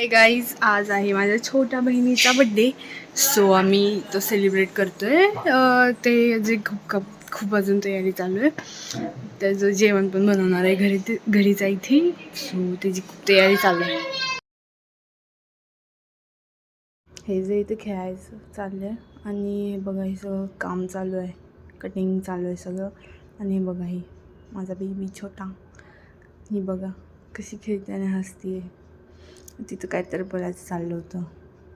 Hi guys, आज आहे माझ्या छोट्या बहिणीचा बड्डे. सो आम्ही तो सेलिब्रेट करतोय. ते जे खूप अजून तयारी चालू आहे. त्याचं जेवण पण बनवणार आहे घरीच आहे इथे. सो त्याची खूप तयारी चालू आहे. हे जे इथे खेळायचं चाललं आहे आणि बघा हे सगळं काम चालू आहे. कटिंग चालू आहे सगळं. आणि बघा ही माझा बेबी छोटा, ही बघा कशी खेळते आणि हसते. तिथं काहीतरी बोलायचं चाललं होतं,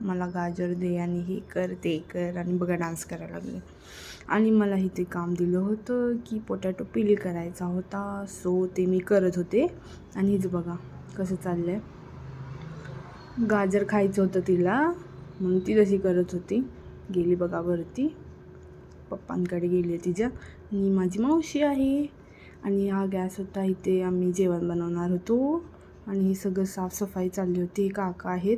मला गाजर दे आणि हे कर ते कर, आणि बघा डान्स करायला लागले. आणि मला इथे काम दिलं होतं की पोटॅटो पील करायचा होता. सो ते मी करत होते. आणि हिचं बघा कसं चाललं आहे. गाजर खायचं होतं तिला म्हणून ती तशी करत होती. गेली बघा वरती, पप्पांकडे गेली आहे तिच्या. आणि माझी मावशी आहे. आणि हा गॅस होता, इथे आम्ही जेवण बनवणार होतो. आणि ही सगळं साफसफाई चालली होती. काका आहेत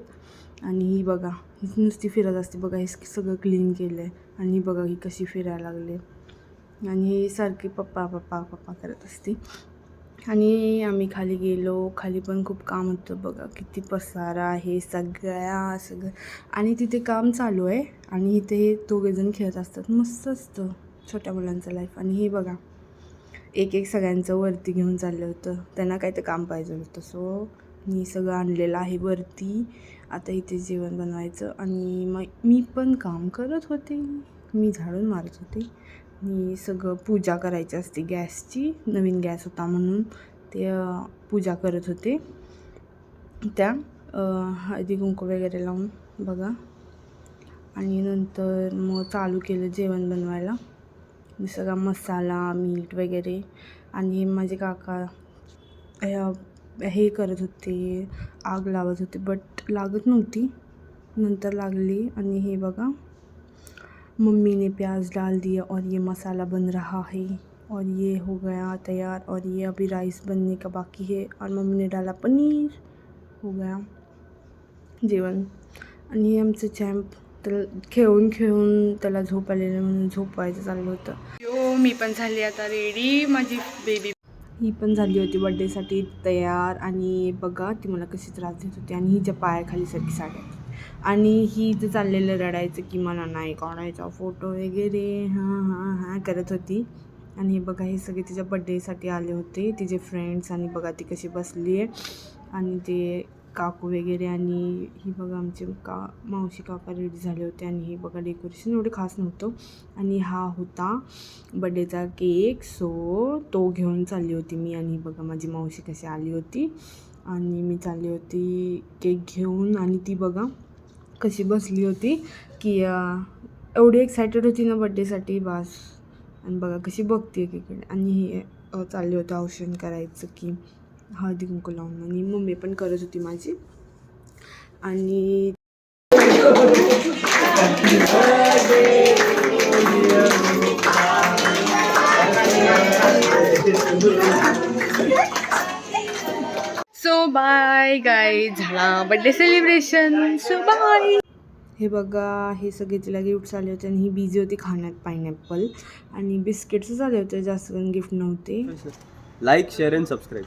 आणि ही बघा ही नुसती फिरत असते. बघा हे सगळं क्लीन केलं आहे. आणि बघा ही कशी फिरायला लागले. आणि ही सारखी पप्पा पप्पा पप्पा करत असते. आणि आम्ही खाली गेलो. खाली पण खूप काम होतं. बघा किती पसारा आहे सगळं. आणि तिथे काम चालू आहे आणि इथे दोघेजण खेळत असतात. मस्त असतं छोट्या मुलांचं लाईफ. आणि हे बघा एक सगळ्यांचं वरती घेऊन चाललं होतं. त्यांना काय ते काम पाहिजे होतं. सो मी सगळं आणलेलं आहे वरती. आता इथे जेवण बनवायचं. आणि मग मी पण काम करत होते. मी झाडून मारत होते. मी सगळं पूजा करायची असते गॅसची. नवीन गॅस होता म्हणून ते पूजा करत होते. त्या हळदी कुंकू वगैरे लावून बघा. आणि नंतर मग चालू केलं जेवण बनवायला. सगळा मसाला मीठ वगैरे. आणि माझे काका हे करत होते, आग लावत होते. बट लागत नव्हती, नंतर लागली. आणि हे बघा मम्मी ने प्याज डाल दिया और ये मसाला बन रहा है और ये हो गया तैयार. और ये अभी राइस बनने का बाकी है. और मम्मी ने डाला पनीर. हो गया जेवण. आणि आमचं चॅम्प तर खेळून त्याला झोप आलेलं म्हणून झोपवायचं चाललं होतं. मी पण झाली आता रेडी. माझी बेबी ही पण झाली होती बड्डेसाठी तयार. आणि बघा ती मला कशी त्रास देत होती. आणि हिच्या पायाखाली सारखी साड्या. आणि ही तर चाललेलं रडायचं की मला नाही काढायचा फोटो वगैरे, हां करत होती. आणि बघा हे सगळे तिच्या बड्डेसाठी आले होते, तिचे फ्रेंड्स. आणि बघा ती कशी बसली आहे. आणि ते काकू वगैरे. आणि ही बघा आमचे मावशी काका रेडी झाले होते. आणि हे बघा डेकोरेशन एवढं खास नव्हतं. आणि हा होता बड्डेचा केक. सो तो घेऊन चालली होती मी. आणि बघा माझी मावशी कशी आली होती. आणि मी चालली होती केक घेऊन. आणि ती बघा कशी बसली होती की एवढी एक्सायटेड होती ना बड्डेसाठी बास. आणि बघा कशी बघते एकीकडे. आणि हे चालले होतं औषण करायचं की हळदी कुंकू लावून. आणि मम्मी पण करत होती माझी. आणि सो बाय गाय, झाला बड्डे सेलिब्रेशन. So bye. हे बघा हे सगळे तिला गिफ्ट्स आले होते. आणि ही बिझी होती खाण्यात पायनॅपल आणि बिस्किट्स आले होते. जास्त करून गिफ्ट नव्हते. Like share and subscribe.